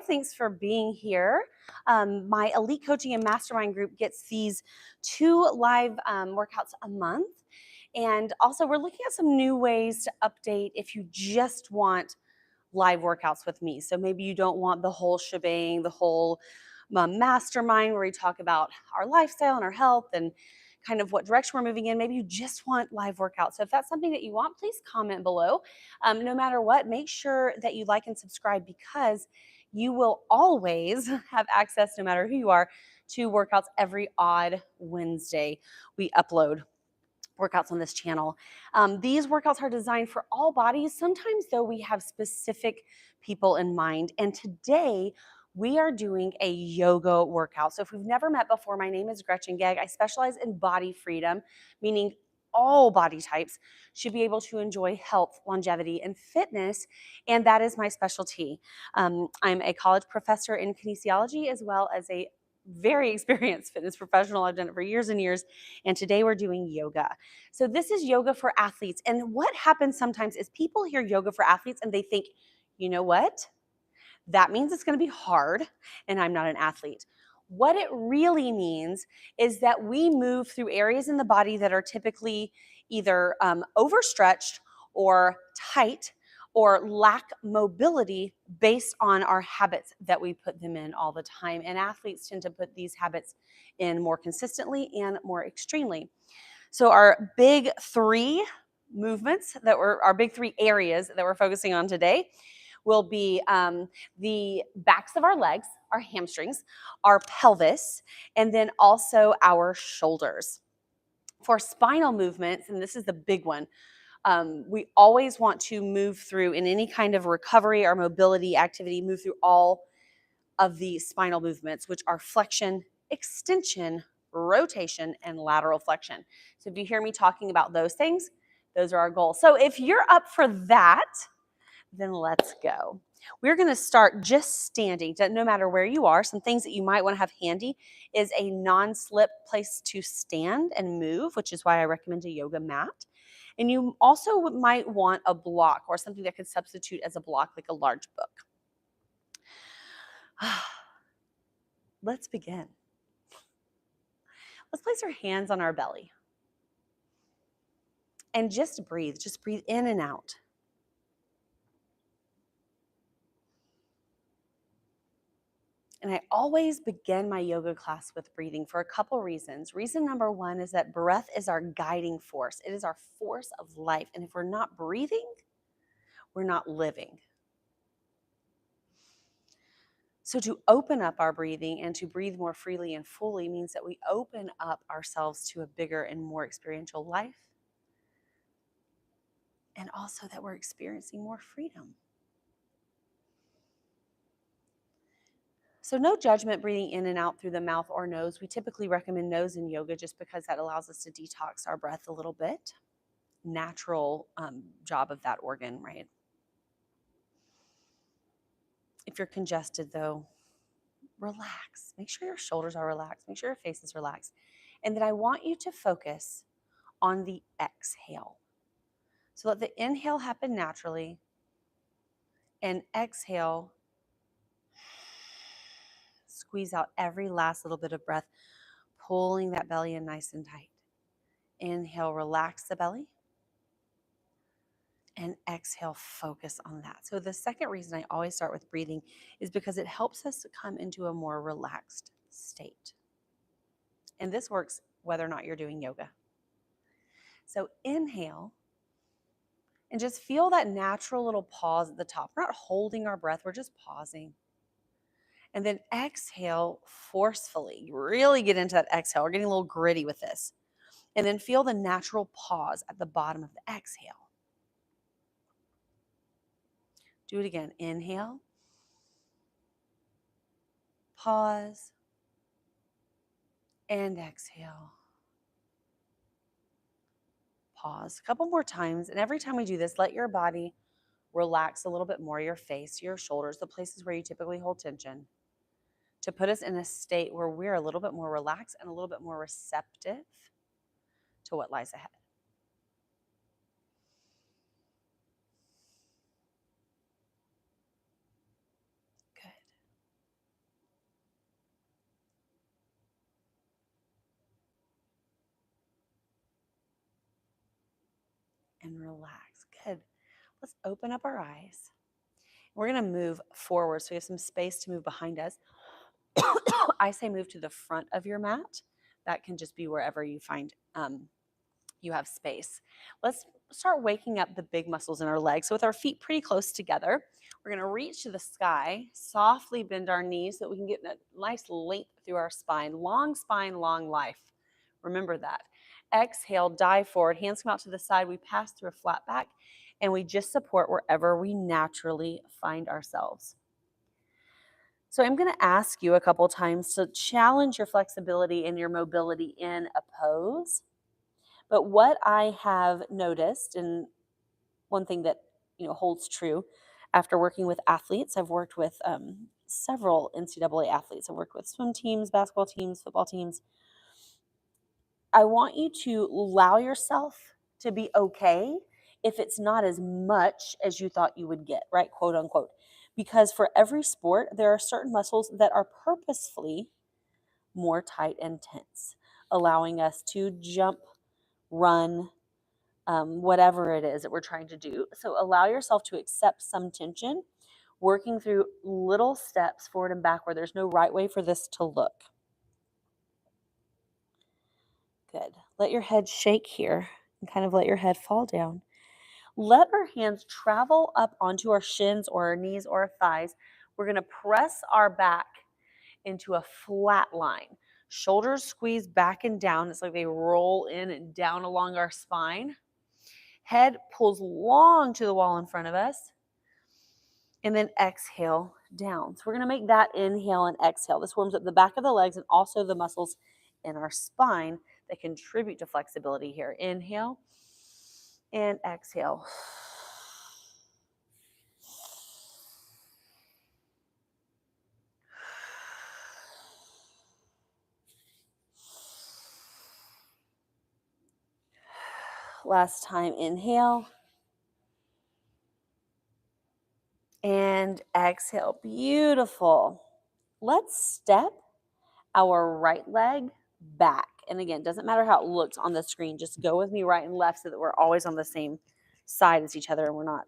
Thanks for being here. My Elite Coaching and Mastermind group gets these 2 live workouts a month. And also, we're looking at some new ways to update if you just want live workouts with me. So maybe you don't want the whole shebang, the whole mastermind where we talk about our lifestyle and our health and kind of what direction we're moving in. Maybe you just want live workouts. So if that's something that you want, please comment below. No matter what, make sure that you like and subscribe because you will always have access, no matter who you are, to workouts every odd Wednesday. We upload workouts on this channel. These workouts are designed for all bodies. Sometimes, though, we have specific people in mind. And today, we are doing a yoga workout. So if we've never met before, my name is Gretchen Gegg. I specialize in body freedom, meaning all body types should be able to enjoy health, longevity, and fitness, and that is my specialty. I'm a college professor in kinesiology as well as a very experienced fitness professional. I've done it for years and years, and today we're doing yoga. So this is yoga for athletes, and what happens sometimes is people hear yoga for athletes and they think, you know what? That means it's going to be hard, and I'm not an athlete. What it really means is that we move through areas in the body that are typically either overstretched or tight or lack mobility based on our habits that we put them in all the time. And athletes tend to put these habits in more consistently and more extremely. So our big 3 movements our big 3 areas that we're focusing on today will be the backs of our legs, our hamstrings, our pelvis, and then also our shoulders. For spinal movements, and this is the big one, we always want to move through, in any kind of recovery or mobility activity, move through all of the spinal movements, which are flexion, extension, rotation, and lateral flexion. So if you hear me talking about those things, those are our goals. So if you're up for that, then let's go. We're going to start just standing. No matter where you are, some things that you might want to have handy is a non-slip place to stand and move, which is why I recommend a yoga mat. And you also might want a block or something that could substitute as a block, like a large book. Let's begin. Let's place our hands on our belly. And just breathe in and out. And I always begin my yoga class with breathing for a couple reasons. Reason number 1 is that breath is our guiding force. It is our force of life. And if we're not breathing, we're not living. So to open up our breathing and to breathe more freely and fully means that we open up ourselves to a bigger and more experiential life. And also that we're experiencing more freedom. So no judgment breathing in and out through the mouth or nose. We typically recommend nose in yoga just because that allows us to detox our breath a little bit. Natural job of that organ, right? If you're congested though, relax. Make sure your shoulders are relaxed. Make sure your face is relaxed. And then I want you to focus on the exhale. So let the inhale happen naturally and exhale. Squeeze out every last little bit of breath, pulling that belly in nice and tight. Inhale, relax the belly. And exhale, focus on that. So the second reason I always start with breathing is because it helps us to come into a more relaxed state. And this works whether or not you're doing yoga. So inhale and just feel that natural little pause at the top. We're not holding our breath, we're just pausing. And then exhale forcefully. Really get into that exhale. We're getting a little gritty with this. And then feel the natural pause at the bottom of the exhale. Do it again. Inhale. Pause. And exhale. Pause. A couple more times. And every time we do this, let your body relax a little bit more. Your face, your shoulders, the places where you typically hold tension, to put us in a state where we're a little bit more relaxed and a little bit more receptive to what lies ahead. Good. and relax. Good. Let's open up our eyes. We're going to move forward so we have some space to move behind us. I say move to the front of your mat. That can just be wherever you find you have space. Let's start waking up the big muscles in our legs. So with our feet pretty close together, we're going to reach to the sky, softly bend our knees so that we can get a nice length through our spine. Long spine, long life. Remember that. Exhale, dive forward. Hands come out to the side. We pass through a flat back, and we just support wherever we naturally find ourselves. So I'm going to ask you a couple times to challenge your flexibility and your mobility in a pose. But what I have noticed, and one thing that holds true after working with athletes, I've worked with several NCAA athletes. I've worked with swim teams, basketball teams, football teams. I want you to allow yourself to be okay if it's not as much as you thought you would get, right? Quote unquote. Because for every sport, there are certain muscles that are purposefully more tight and tense, allowing us to jump, run, whatever it is that we're trying to do. So allow yourself to accept some tension, working through little steps forward and backward. There's no right way for this to look. Good. Let your head shake here and kind of let your head fall down. Let our hands travel up onto our shins or our knees or our thighs. We're going to press our back into a flat line. Shoulders squeeze back and down. It's like they roll in and down along our spine. Head pulls long to the wall in front of us. And then exhale down. So we're going to make that inhale and exhale. This warms up the back of the legs and also the muscles in our spine that contribute to flexibility here. Inhale and exhale. Last time, inhale. And exhale. Beautiful. Let's step our right leg back. And again, doesn't matter how it looks on the screen. Just go with me right and left so that we're always on the same side as each other and we're not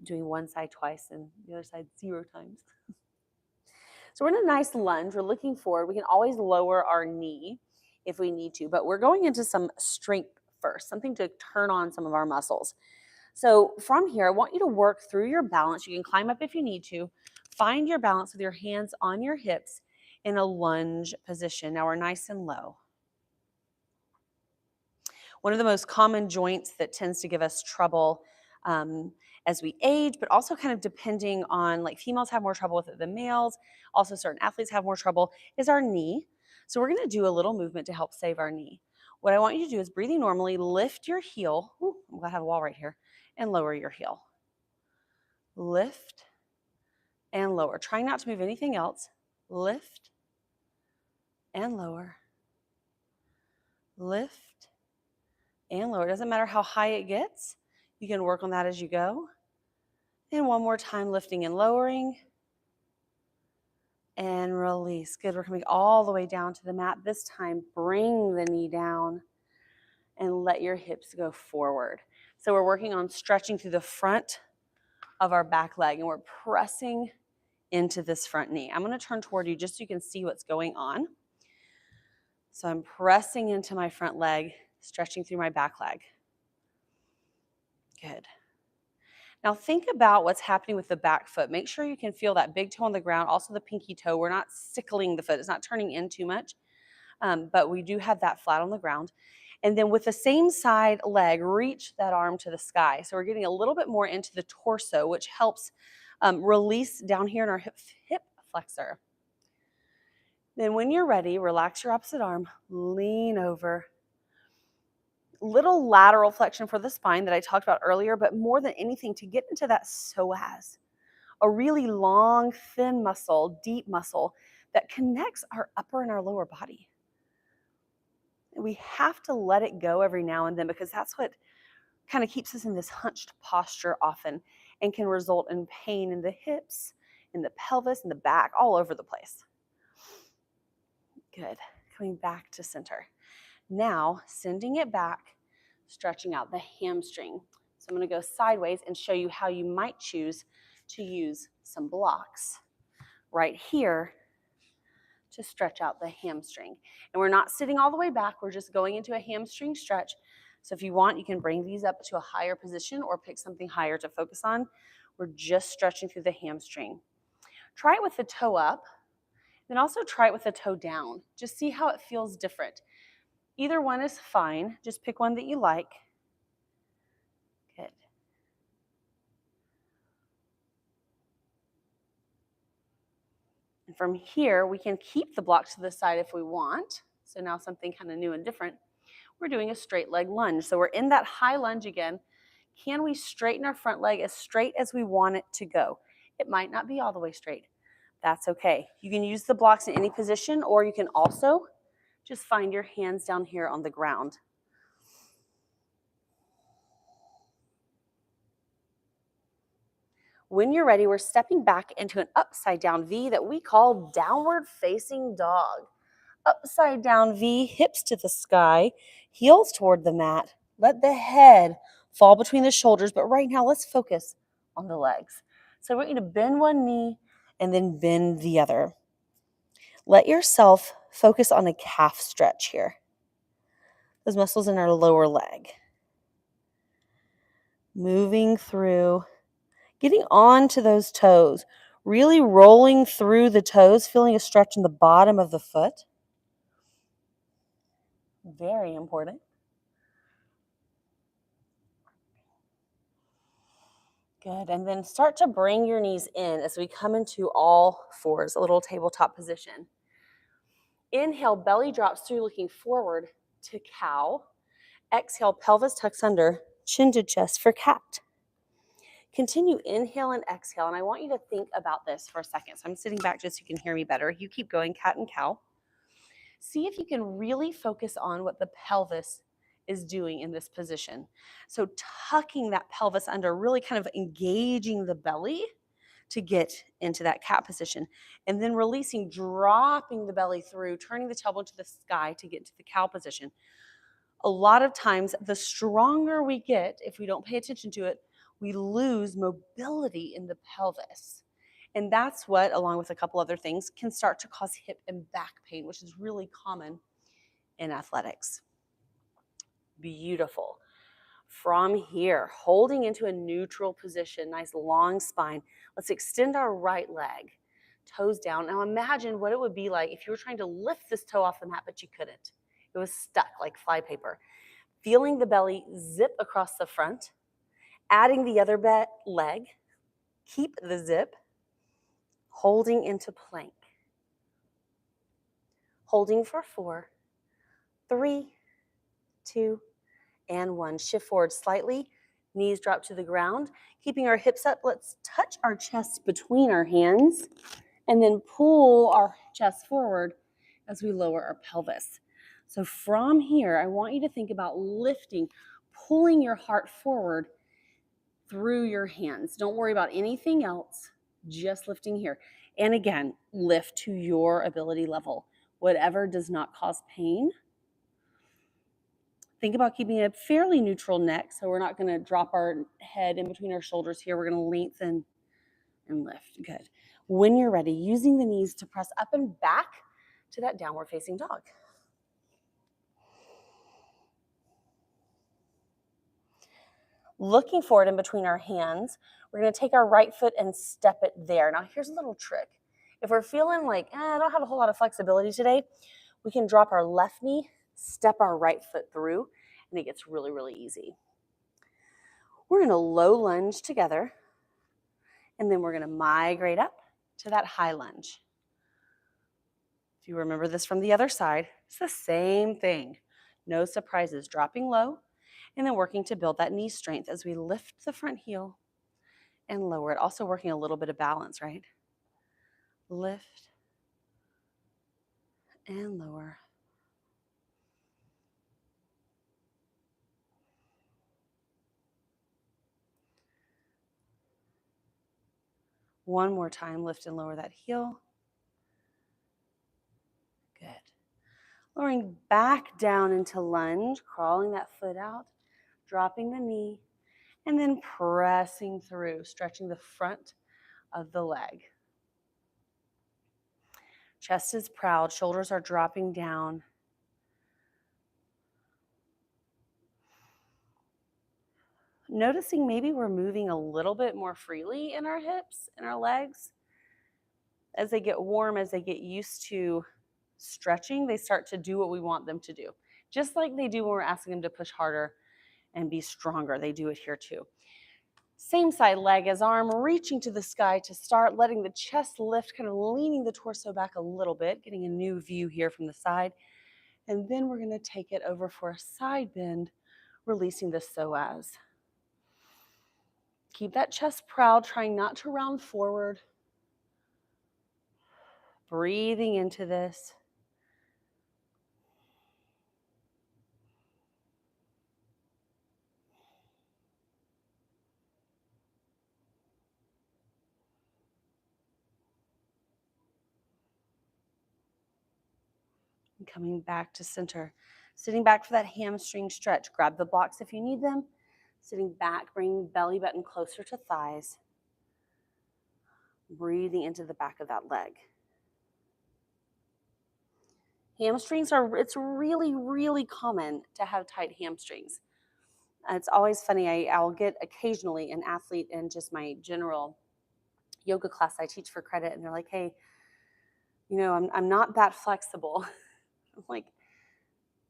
doing one side twice and the other side 0 times. So we're in a nice lunge. We're looking forward. We can always lower our knee if we need to, but we're going into some strength first, something to turn on some of our muscles. So from here, I want you to work through your balance. You can climb up if you need to. Find your balance with your hands on your hips in a lunge position. Now we're nice and low. One of the most common joints that tends to give us trouble as we age, but also kind of depending on, like, females have more trouble with it than males. Also certain athletes have more trouble, is our knee. So we're going to do a little movement to help save our knee. What I want you to do is, breathing normally, lift your heel. Ooh, I'm glad I have a wall right here. And lower your heel. Lift and lower. Try not to move anything else. Lift and lower. Lift and lower. It doesn't matter how high it gets. You can work on that as you go. And one more time, lifting and lowering. And release. Good. We're coming all the way down to the mat. This time, bring the knee down and let your hips go forward. So we're working on stretching through the front of our back leg, and we're pressing into this front knee. I'm going to turn toward you just so you can see what's going on. So I'm pressing into my front leg, stretching through my back leg. Good. Now think about what's happening with the back foot. Make sure you can feel that big toe on the ground, also the pinky toe. We're not sickling the foot. It's not turning in too much, but we do have that flat on the ground. And then with the same side leg, reach that arm to the sky. So we're getting a little bit more into the torso, which helps release down here in our hip flexor. Then when you're ready, relax your opposite arm, lean over. Little lateral flexion for the spine that I talked about earlier, but more than anything, to get into that psoas, a really long, thin muscle, deep muscle that connects our upper and our lower body. And we have to let it go every now and then, because that's what kind of keeps us in this hunched posture often and can result in pain in the hips, in the pelvis, in the back, all over the place. Good. Coming back to center. Now, sending it back stretching out the hamstring. So I'm going to go sideways and show you how you might choose to use some blocks right here to stretch out the hamstring. And we're not sitting all the way back, we're just going into a hamstring stretch. So if you want, you can bring these up to a higher position or pick something higher to focus on. We're just stretching through the hamstring. Try it with the toe up, then also try it with the toe down. Just see how it feels different. Either one is fine, just pick one that you like. Good. And from here, we can keep the block to the side if we want. So now something kind of new and different. We're doing a straight leg lunge. So we're in that high lunge again. Can we straighten our front leg as straight as we want it to go? It might not be all the way straight. That's okay. You can use the blocks in any position, or you can also just find your hands down here on the ground. When you're ready, we're stepping back into an upside down V that we call downward facing dog. Upside down V, hips to the sky, heels toward the mat. Let the head fall between the shoulders, but right now let's focus on the legs. So I want you to bend one knee and then bend the other. Let yourself focus on a calf stretch here. Those muscles in our lower leg. Moving through, getting onto those toes, really rolling through the toes, feeling a stretch in the bottom of the foot. Very important. Good, and then start to bring your knees in as we come into all fours, a little tabletop position. Inhale, belly drops through looking forward to cow. Exhale, pelvis tucks under, chin to chest for cat. Continue inhale and exhale, and I want you to think about this for a second. So I'm sitting back just so you can hear me better. You keep going, cat and cow. See if you can really focus on what the pelvis is doing in this position. So tucking that pelvis under, really kind of engaging the belly to get into that cat position. And then releasing, dropping the belly through, turning the tailbone to the sky to get into the cow position. A lot of times, the stronger we get, if we don't pay attention to it, we lose mobility in the pelvis. And that's what, along with a couple other things, can start to cause hip and back pain, which is really common in athletics. Beautiful. From here, holding into a neutral position, nice long spine. Let's extend our right leg, toes down. Now imagine what it would be like if you were trying to lift this toe off the mat, but you couldn't. It was stuck like flypaper. Feeling the belly zip across the front, adding the other leg, keep the zip, holding into plank. Holding for 4, 3, 2, and 1. Shift forward slightly, knees drop to the ground. Keeping our hips up, let's touch our chest between our hands and then pull our chest forward as we lower our pelvis. So from here, I want you to think about lifting, pulling your heart forward through your hands. Don't worry about anything else, just lifting here. And again, lift to your ability level. Whatever does not cause pain. Think about keeping a fairly neutral neck, so we're not going to drop our head in between our shoulders here. We're going to lengthen and lift. Good. When you're ready, using the knees to press up and back to that downward facing dog. Looking forward in between our hands, we're going to take our right foot and step it there. Now, here's a little trick. If we're feeling like, I don't have a whole lot of flexibility today, we can drop our left knee, step our right foot through, and it gets really, really easy. We're going to low lunge together, and then we're going to migrate up to that high lunge. If you remember this from the other side, it's the same thing. No surprises, dropping low, and then working to build that knee strength as we lift the front heel and lower it. Also working a little bit of balance, right? Lift and lower. One more time, lift and lower that heel. Good. Lowering back down into lunge, crawling that foot out. dropping the knee, and then pressing through, stretching the front of the leg. Chest is proud, shoulders are dropping down. Noticing maybe we're moving a little bit more freely in our hips and our legs. As they get warm, as they get used to stretching, they start to do what we want them to do. Just like they do when we're asking them to push harder and be stronger, they do it here too. Same side leg as arm, reaching to the sky to start, letting the chest lift, kind of leaning the torso back a little bit, getting a new view here from the side. And then we're going to take it over for a side bend, releasing the psoas. Keep that chest proud, trying not to round forward. Breathing into this. And coming back to center. Sitting back for that hamstring stretch. Grab the blocks if you need them. Sitting back, bringing belly button closer to thighs. Breathing into the back of that leg. Hamstrings it's really, really common to have tight hamstrings. It's always funny, I'll get occasionally an athlete in just my general yoga class I teach for credit, and they're like, hey, I'm not that flexible. I'm like,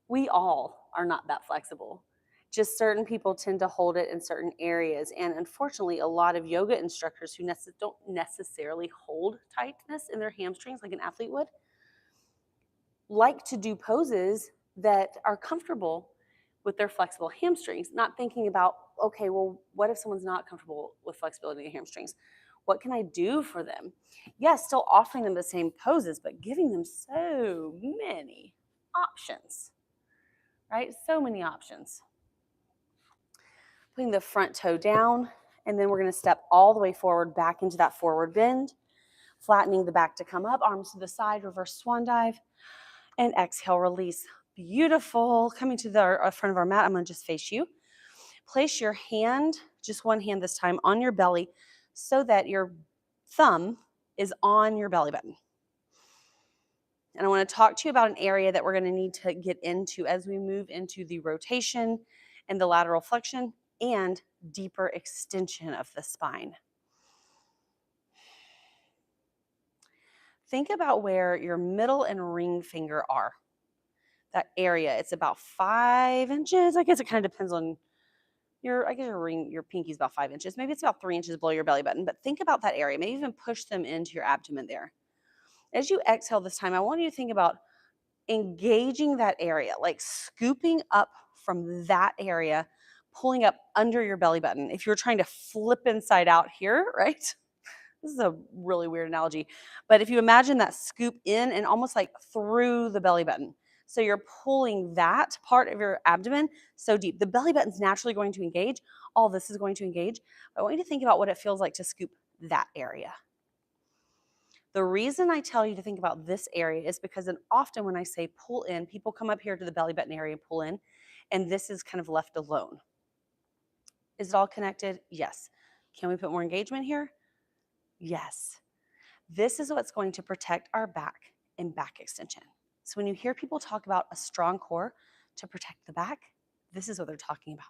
we all are not that flexible. Just certain people tend to hold it in certain areas. And unfortunately, a lot of yoga instructors who don't necessarily hold tightness in their hamstrings like an athlete would, like to do poses that are comfortable with their flexible hamstrings, not thinking about, okay, well, what if someone's not comfortable with flexibility in hamstrings? What can I do for them? Yes, still offering them the same poses, but giving them so many options, right? So many options. Putting the front toe down, and then we're going to step all the way forward back into that forward bend, flattening the back to come up, arms to the side, reverse swan dive, and exhale, release. Beautiful. Coming to the front of our mat, I'm going to just face you. Place your hand, just one hand this time, on your belly so that your thumb is on your belly button. And I want to talk to you about an area that we're going to need to get into as we move into the rotation and the lateral flexion and deeper extension of the spine. Think about where your middle and ring finger are. That area, it's about 5 inches. I guess it kind of depends on your pinky's about 5 inches. Maybe it's about 3 inches below your belly button, but think about that area. Maybe even push them into your abdomen there. As you exhale this time, I want you to think about engaging that area, like scooping up from that area, pulling up under your belly button. If you're trying to flip inside out here, right? This is a really weird analogy, but if you imagine that scoop in and almost like through the belly button. So you're pulling that part of your abdomen so deep. The belly button's naturally going to engage. All this is going to engage. I want you to think about what it feels like to scoop that area. The reason I tell you to think about this area is because often when I say pull in, people come up here to the belly button area and pull in, and this is kind of left alone. Is it all connected? Yes. Can we put more engagement here? Yes. This is what's going to protect our back and back extension. So when you hear people talk about a strong core to protect the back, this is what they're talking about.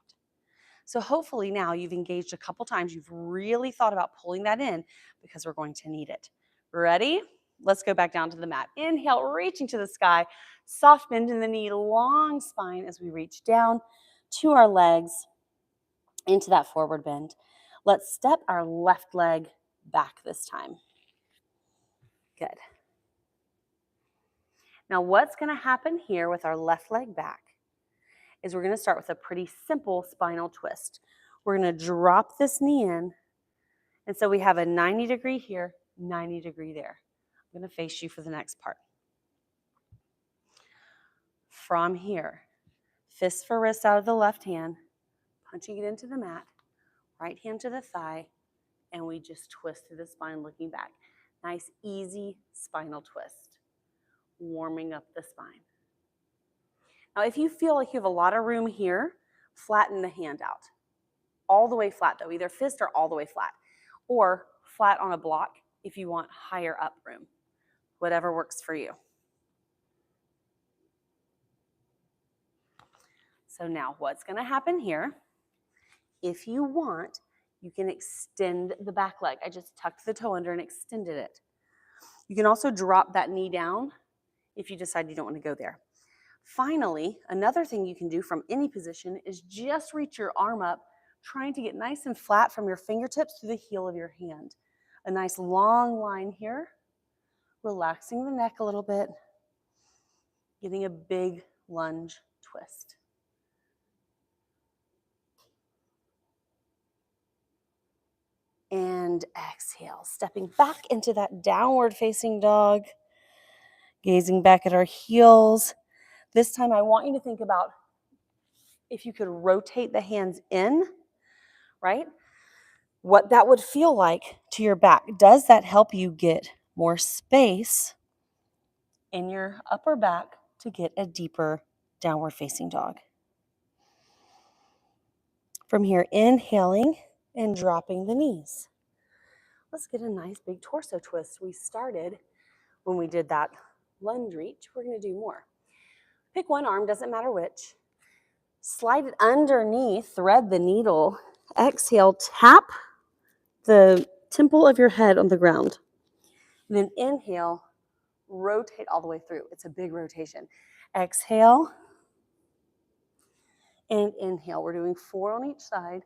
So hopefully now you've engaged a couple times, you've really thought about pulling that in because we're going to need it. Ready? Let's go back down to the mat. Inhale, reaching to the sky, soft bend in the knee, long spine as we reach down to our legs into that forward bend. Let's step our left leg back this time. Good. Now what's going to happen here with our left leg back is we're going to start with a pretty simple spinal twist. We're going to drop this knee in, and so we have a 90 degree here, 90 degree there. I'm going to face you for the next part. From here, fist for wrist out of the left hand, punching it into the mat, right hand to the thigh, and we just twist through the spine looking back. Nice, easy spinal twist, warming up the spine. Now, if you feel like you have a lot of room here flatten the hand out. All the way flat though, either fist or all the way flat. Or flat on a block if you want higher up room. Whatever works for you. So now what's going to happen here, if you want, you can extend the back leg. I just tucked the toe under and extended it. You can also drop that knee down if you decide you don't want to go there. Finally, another thing you can do from any position is just reach your arm up, trying to get nice and flat from your fingertips to the heel of your hand. A nice long line here, relaxing the neck a little bit, getting a big lunge twist. And exhale, stepping back into that downward facing dog, gazing back at our heels. This time I want you to think about if you could rotate the hands in, right? What that would feel like to your back. Does that help you get more space in your upper back to get a deeper downward facing dog? From here, inhaling and dropping the knees. Let's get a nice big torso twist. We started when we did that lunge reach. We're going to do more. Pick one arm, doesn't matter which. Slide it underneath, thread the needle. Exhale, tap the temple of your head on the ground. And then inhale, rotate all the way through. It's a big rotation. Exhale and inhale. We're doing 4 on each side.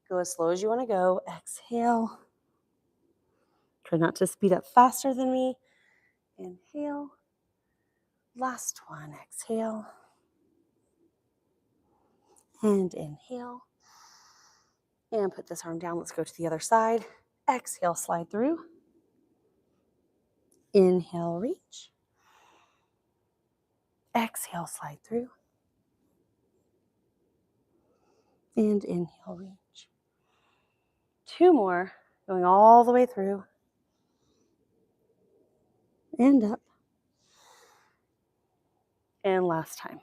Go as slow as you want to go. Exhale. Try not to speed up faster than me. Inhale. Last one. Exhale. And inhale. And put this arm down. Let's go to the other side. Exhale, slide through. Inhale, reach. Exhale, slide through. And inhale, reach. 2 more, going all the way through. And up. And last time.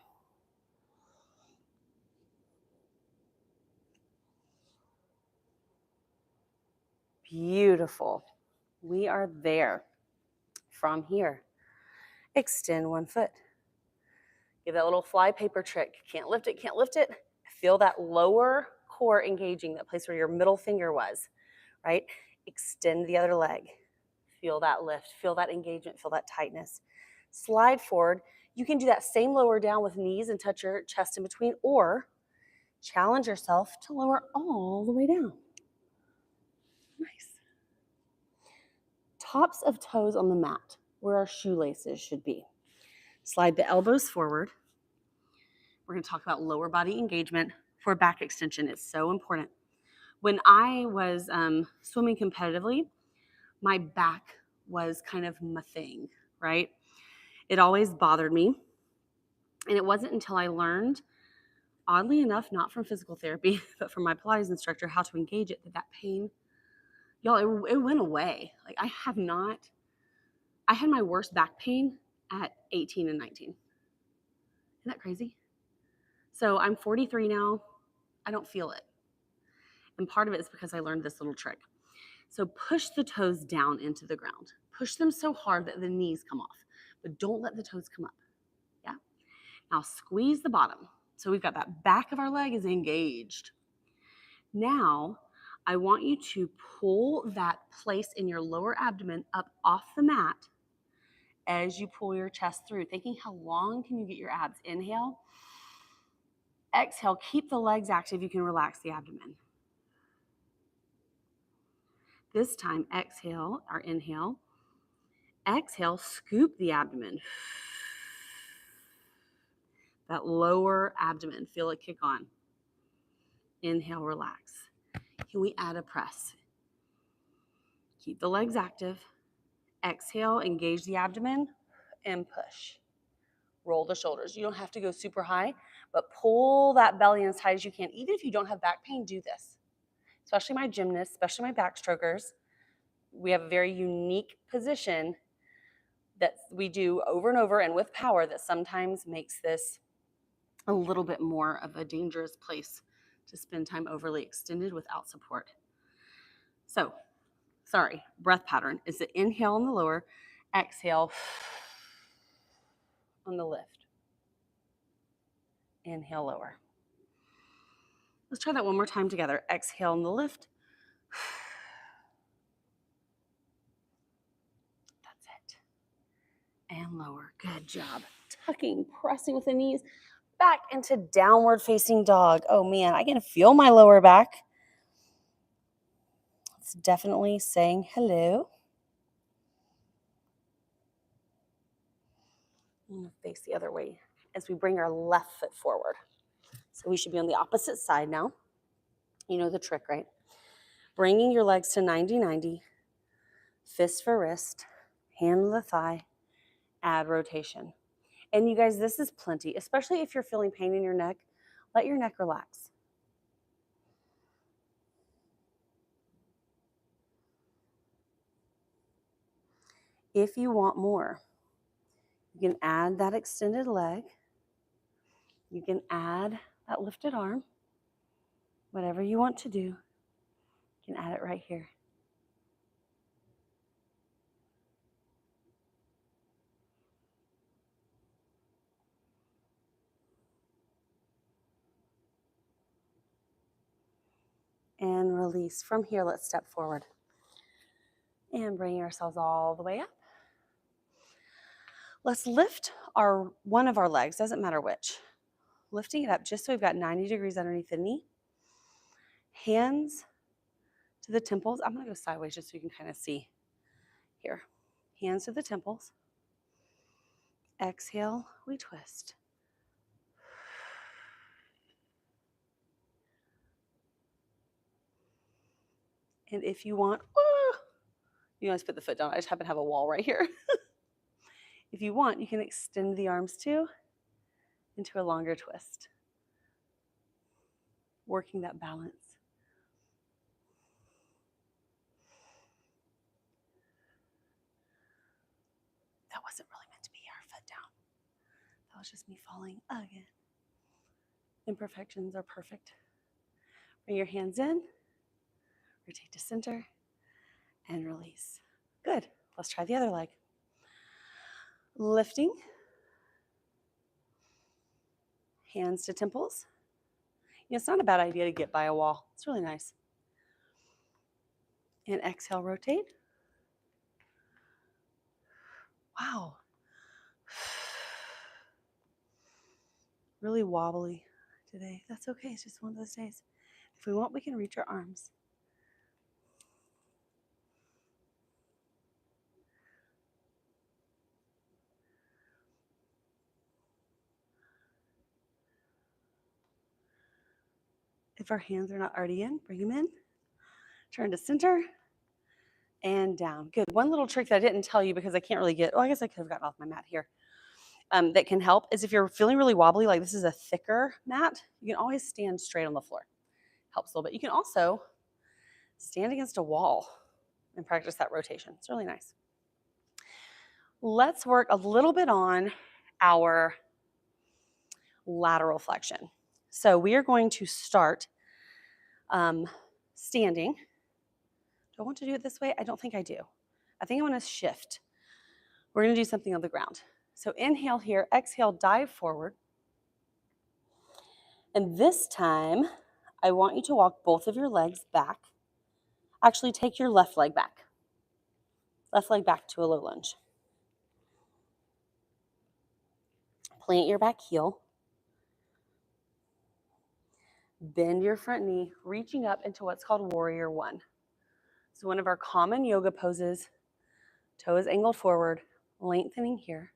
Beautiful. We are there. From here, extend one foot. Give that little flypaper trick. Can't lift it, can't lift it. Feel that lower core engaging, that place where your middle finger was, right? Extend the other leg. Feel that lift, feel that engagement, feel that tightness. Slide forward. You can do that same lower down with knees and touch your chest in between, or challenge yourself to lower all the way down. Nice. Tops of toes on the mat, where our shoelaces should be. Slide the elbows forward. We're going to talk about lower body engagement for back extension. It's so important. When I was swimming competitively, my back was kind of my thing, right? It always bothered me. And it wasn't until I learned, oddly enough, not from physical therapy, but from my Pilates instructor, how to engage it, that pain, y'all, it went away. Like I had my worst back pain at 18 and 19. Isn't that crazy? So I'm 43 now. I don't feel it. And part of it is because I learned this little trick. So push the toes down into the ground. Push them so hard that the knees come off, but don't let the toes come up. Yeah. Now squeeze the bottom. So we've got that back of our leg is engaged. Now I want you to pull that place in your lower abdomen up off the mat as you pull your chest through, thinking how long can you get your abs. Inhale. Exhale, keep the legs active. You can relax the abdomen. This time, exhale or inhale. Exhale, scoop the abdomen. That lower abdomen, feel it kick on. Inhale, relax. Can we add a press? Keep the legs active. Exhale, engage the abdomen and push. Roll the shoulders. You don't have to go super high, but pull that belly in as tight as you can. Even if you don't have back pain, do this. Especially my gymnasts, especially my backstrokers. We have a very unique position that we do over and over and with power that sometimes makes this a little bit more of a dangerous place to spend time overly extended without support. So, sorry, breath pattern is the inhale on the lower, exhale on the lift. Inhale lower. Let's try that one more time together. Exhale on the lift. That's it. And lower. Good job. Tucking, pressing with the knees back into downward facing dog. Oh man, I can feel my lower back. It's definitely saying hello. I'm going to face the other way as we bring our left foot forward. So we should be on the opposite side now. You know the trick, right? Bringing your legs to 90-90, fist for wrist, hand to the thigh, add rotation. And you guys, this is plenty, especially if you're feeling pain in your neck. Let your neck relax. If you want more, you can add that extended leg. You can add that lifted arm. Whatever you want to do, you can add it right here. And release. From here, let's step forward. And bring ourselves all the way up. Let's lift one of our legs, doesn't matter which. Lifting it up just so we've got 90 degrees underneath the knee. Hands to the temples. I'm going to go sideways just so you can kind of see here. Hands to the temples. Exhale, we twist. And if you want, you guys put the foot down. I just happen to have a wall right here. If you want, you can extend the arms too into a longer twist. Working that balance. That wasn't really meant to be our foot down. That was just me falling again. Imperfections are perfect. Bring your hands in, rotate to center, and release. Good. Let's try the other leg. Lifting. Hands to temples. It's not a bad idea to get by a wall. It's really nice. And exhale, rotate. Wow. Really wobbly today. That's okay. It's just one of those days. If we want, we can reach our arms. If our hands are not already in, bring them in. Turn to center and down. Good. One little trick that I didn't tell you because I can't really get, I guess I could have gotten off my mat here, that can help is if you're feeling really wobbly, like this is a thicker mat, you can always stand straight on the floor. Helps a little bit. You can also stand against a wall and practice that rotation. It's really nice. Let's work a little bit on our lateral flexion. So we are going to start standing. Do I want to do it this way? I don't think I do. I think I want to shift. We're going to do something on the ground. So inhale here, exhale, dive forward. And this time, I want you to walk both of your legs back. Actually, take your left leg back. Left leg back to a low lunge. Plant your back heel. Bend your front knee, reaching up into what's called warrior one. So one of our common yoga poses, toe is angled forward, lengthening here.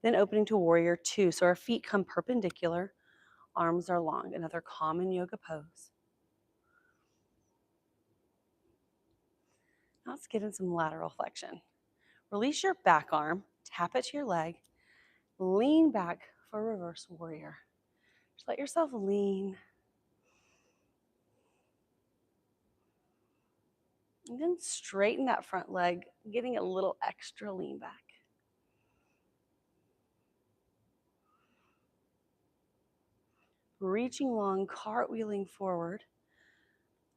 Then opening to warrior two. So our feet come perpendicular, arms are long, another common yoga pose. Now let's get in some lateral flexion. Release your back arm, tap it to your leg, lean back for reverse warrior. Just let yourself lean. And then straighten that front leg, getting a little extra lean back. reaching long, cartwheeling forward,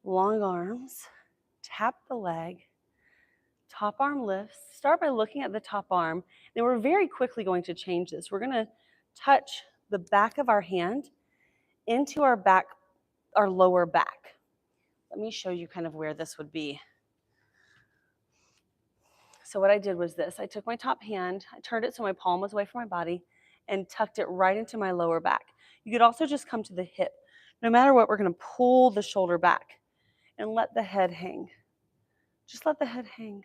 long arms, tap the leg, top arm lifts. Start by looking at the top arm. Then we're very quickly going to change this. We're going to touch the back of our hand into our lower back. Let me show you kind of where this would be. So what I did was this. I took my top hand, I turned it so my palm was away from my body, and tucked it right into my lower back. You could also just come to the hip. No matter what, we're going to pull the shoulder back and let the head hang. Just let the head hang.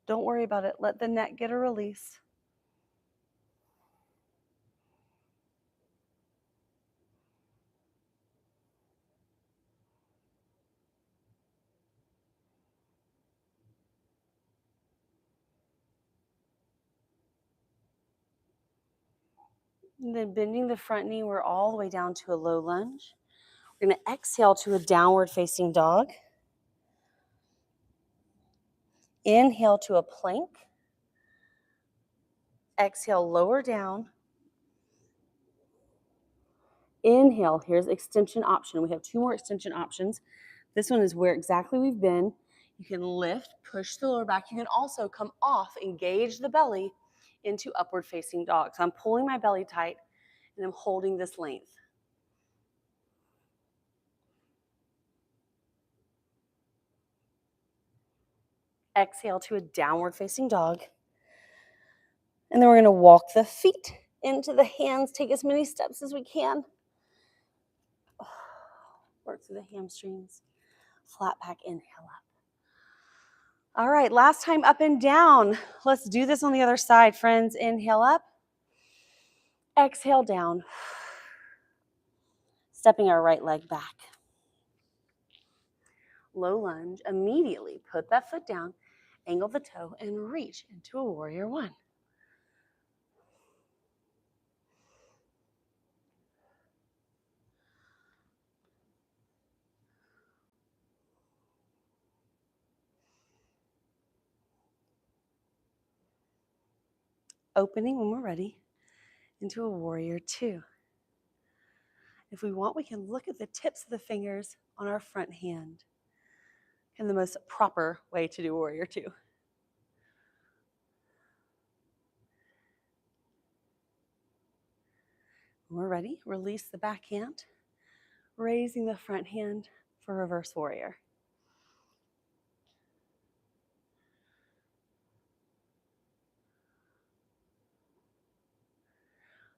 Don't worry about it. Let the neck get a release. And then bending the front knee, we're all the way down to a low lunge. We're going to exhale to a downward facing dog. Inhale to a plank. Exhale, lower down. Inhale, here's extension option. We have 2 more extension options. This one is where exactly we've been. You can lift, push the lower back. You can also come off, engage the belly into upward facing dog. So I'm pulling my belly tight and I'm holding this length. Exhale to a downward facing dog. And then we're going to walk the feet into the hands. Take as many steps as we can. Work through the hamstrings. Flat back, inhale up. All right, last time up and down. Let's do this on the other side, friends. Inhale up. Exhale down. Stepping our right leg back. Low lunge. Immediately put that foot down, angle the toe, and reach into a warrior 1. Opening when we're ready into a warrior 2. If we want, we can look at the tips of the fingers on our front hand. And the most proper way to do warrior 2. When we're ready, release the back hand, raising the front hand for reverse warrior.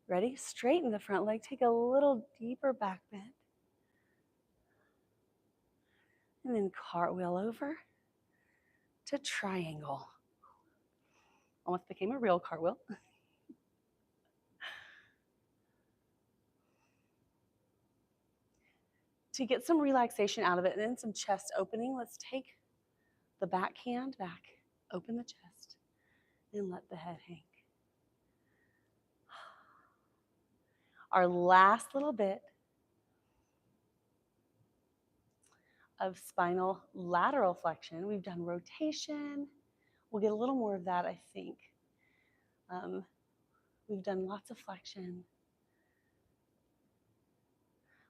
Ready? Straighten the front leg. Take a little deeper back bend. And then cartwheel over to triangle. Almost became a real cartwheel. To get some relaxation out of it and then some chest opening, let's take the back hand back, open the chest, and let the head hang. Our last little bit of spinal lateral flexion. We've done rotation. We'll get a little more of that, I think. We've done lots of flexion.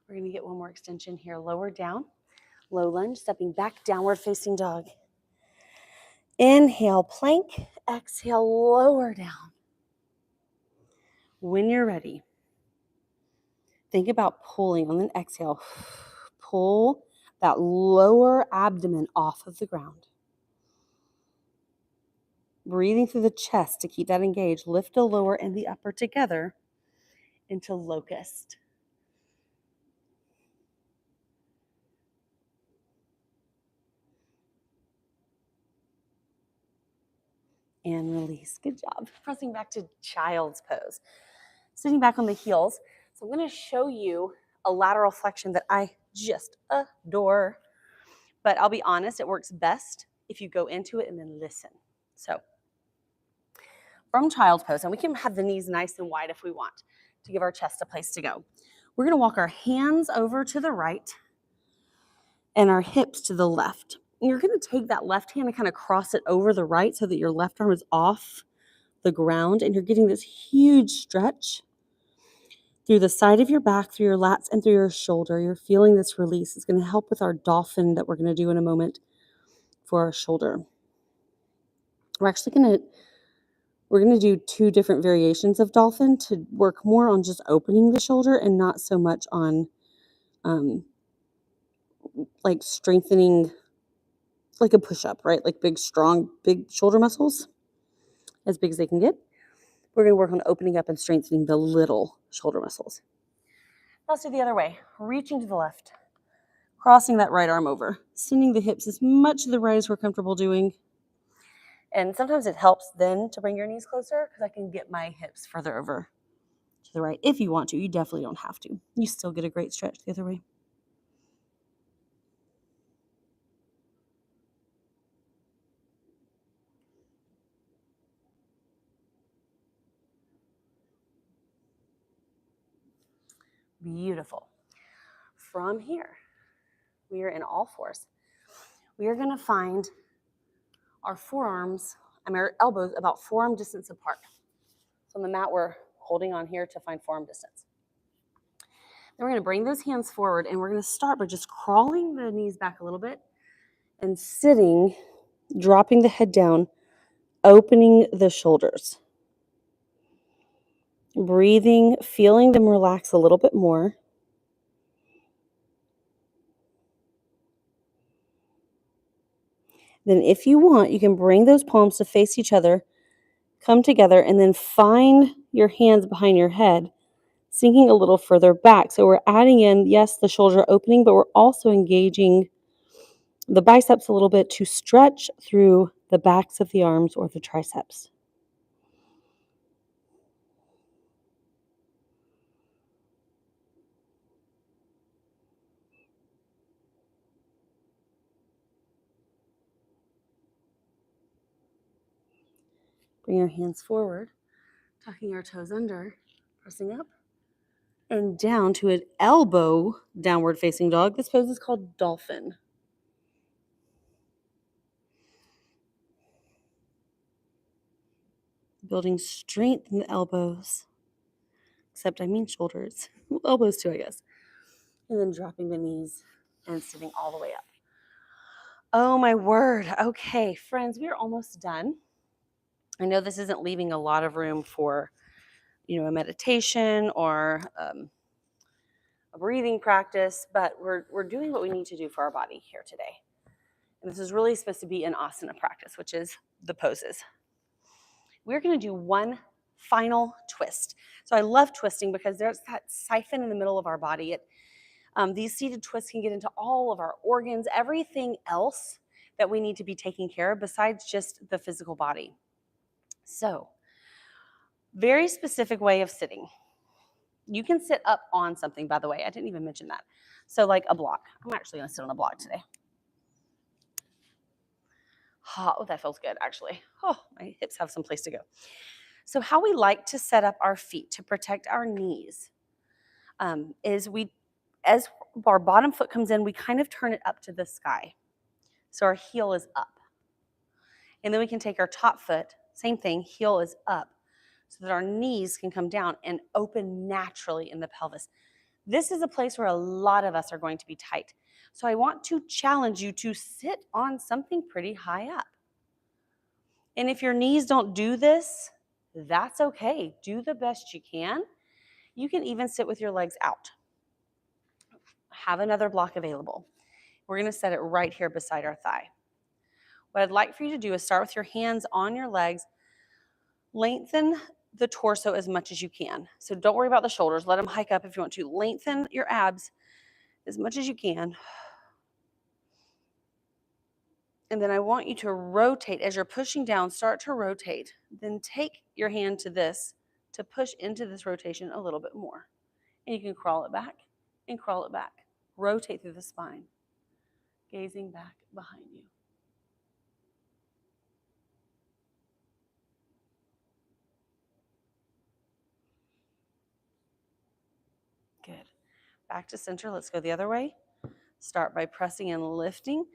We're going to get one more extension here. Lower down, low lunge, stepping back, downward facing dog. Inhale, plank. Exhale, lower down. When you're ready, think about pulling on an exhale. Pull that lower abdomen off of the ground. Breathing through the chest to keep that engaged. Lift the lower and the upper together into locust. And release. Good job. Pressing back to child's pose. Sitting back on the heels. So I'm going to show you a lateral flexion that I just adore. But I'll be honest, it works best if you go into it and then listen. So from child's pose, and we can have the knees nice and wide if we want to give our chest a place to go. We're going to walk our hands over to the right and our hips to the left. And you're going to take that left hand and kind of cross it over the right so that your left arm is off the ground and you're getting this huge stretch through the side of your back, through your lats, and through your shoulder. You're feeling this release. It's going to help with our dolphin that we're going to do in a moment for our shoulder. We're going to do 2 different variations of dolphin to work more on just opening the shoulder and not so much on like strengthening, like a push-up, right? Like big, strong, big shoulder muscles, as big as they can get. We're going to work on opening up and strengthening the little shoulder muscles. Let's do the other way. Reaching to the left, crossing that right arm over, sending the hips as much to the right as we're comfortable doing. And sometimes it helps then to bring your knees closer because I can get my hips further over to the right. If you want to, you definitely don't have to. You still get a great stretch the other way. Beautiful. From here, we are in all fours. We are going to find our our elbows about forearm distance apart. So on the mat, we're holding on here to find forearm distance. Then we're going to bring those hands forward, and we're going to start by just crawling the knees back a little bit and sitting, dropping the head down, opening the shoulders. Breathing, feeling them relax a little bit more. Then if you want, you can bring those palms to face each other, come together, and then find your hands behind your head, sinking a little further back. So we're adding in, yes, the shoulder opening, but we're also engaging the biceps a little bit to stretch through the backs of the arms or the triceps. Bring your hands forward, tucking our toes under, pressing up and down to an elbow downward facing dog. This pose is called dolphin. Building strength in the elbows, except I mean shoulders, elbows too, I guess. And then dropping the knees and sitting all the way up. Oh my word. Okay, friends, we are almost done. I know this isn't leaving a lot of room for, a meditation or a breathing practice, but we're doing what we need to do for our body here today. And this is really supposed to be an asana practice, which is the poses. We're going to do one final twist. So I love twisting because there's that siphon in the middle of our body. These seated twists can get into all of our organs, everything else that we need to be taking care of besides just the physical body. So, very specific way of sitting. You can sit up on something, by the way. I didn't even mention that. So like a block. I'm actually going to sit on a block today. Oh, that feels good, actually. Oh, my hips have some place to go. So how we like to set up our feet to protect our knees is as our bottom foot comes in, we kind of turn it up to the sky. So our heel is up. And then we can take our top foot, same thing, heel is up, so that our knees can come down and open naturally in the pelvis. This is a place where a lot of us are going to be tight. So I want to challenge you to sit on something pretty high up. And if your knees don't do this, that's okay. Do the best you can. You can even sit with your legs out. Have another block available. We're going to set it right here beside our thigh. What I'd like for you to do is start with your hands on your legs. Lengthen the torso as much as you can. So don't worry about the shoulders. Let them hike up if you want to. Lengthen your abs as much as you can. And then I want you to rotate. As you're pushing down, start to rotate. Then take your hand to this to push into this rotation a little bit more. And you can crawl it back and crawl it back. Rotate through the spine, gazing back behind you. Good. Back to center. Let's go the other way. Start by pressing and lifting,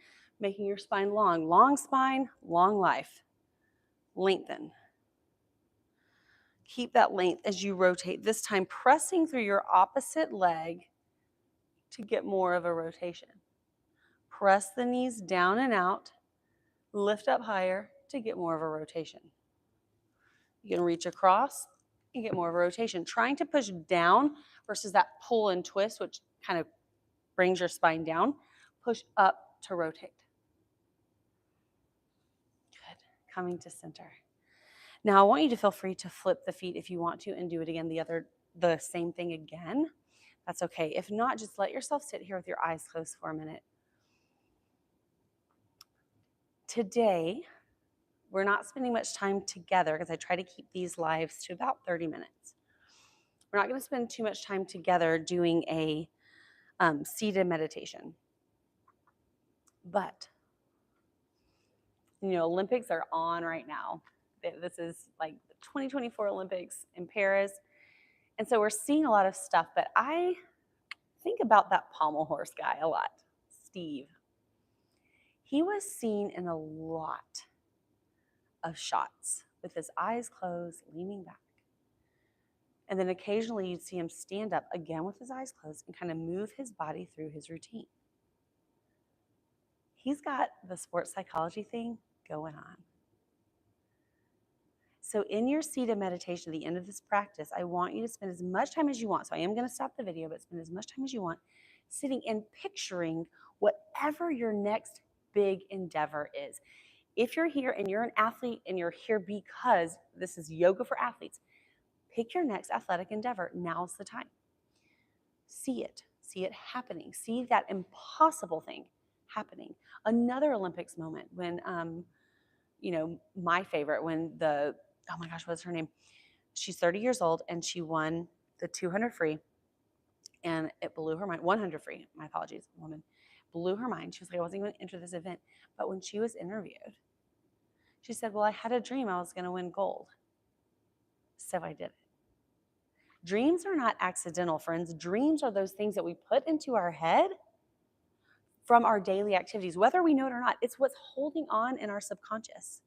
making your spine long. Long spine, long life. Lengthen. Keep that length as you rotate, this time pressing through your opposite leg to get more of a rotation. Press the knees down and out, lift up higher to get more of a rotation. You can reach across and get more of a rotation. Trying to push down versus that pull and twist, which kind of brings your spine down. Push up to rotate. Good. Coming to center. Now I want you to feel free to flip the feet if you want to and do it again, the same thing again. That's okay. If not, just let yourself sit here with your eyes closed for a minute. Today, we're not spending much time together because I try to keep these lives to about 30 minutes. We're not going to spend too much time together doing a seated meditation. But, Olympics are on right now. This is like the 2024 Olympics in Paris. And so we're seeing a lot of stuff, but I think about that pommel horse guy a lot, Steve. He was seen in a lot of shots with his eyes closed, leaning back. And then occasionally you'd see him stand up again with his eyes closed and kind of move his body through his routine. He's got the sports psychology thing going on. So in your seated meditation at the end of this practice, I want you to spend as much time as you want. So I am going to stop the video, but spend as much time as you want sitting and picturing whatever your next big endeavor is. If you're here and you're an athlete and you're here because this is yoga for athletes, pick your next athletic endeavor. Now's the time. See it happening. See that impossible thing happening. Another Olympics moment when, my favorite, when oh my gosh, what's her name? She's 30 years old and she won the 200 free and it blew her mind. 100 free, my apologies, woman. Blew her mind. She was like, I wasn't going to enter this event. But when she was interviewed, she said, well, I had a dream I was going to win gold. So I did it. Dreams are not accidental, friends. Dreams are those things that we put into our head from our daily activities, whether we know it or not. It's what's holding on in our subconscious.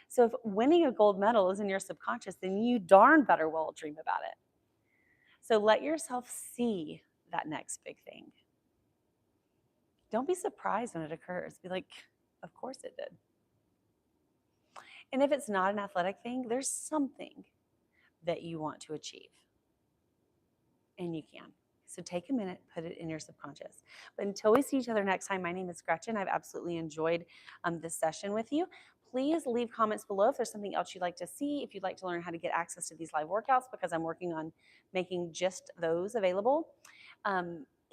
So if winning a gold medal is in your subconscious, then you darn better well dream about it. So let yourself see that next big thing. Don't be surprised when it occurs. Be like, of course it did. And if it's not an athletic thing, there's something that you want to achieve. And you can. So take a minute, put it in your subconscious. But until we see each other next time, my name is Gretchen. I've absolutely enjoyed this session with you. Please leave comments below if there's something else you'd like to see, if you'd like to learn how to get access to these live workouts, because I'm working on making just those available.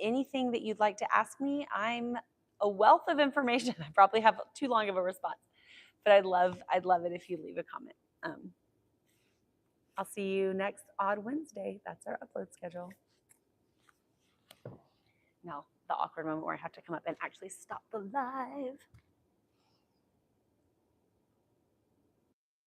Anything that you'd like to ask me, I'm a wealth of information. I probably have too long of a response, but I'd love it if you leave a comment. I'll see you next Odd Wednesday. That's our upload schedule. Now, the awkward moment where I have to come up and actually stop the live.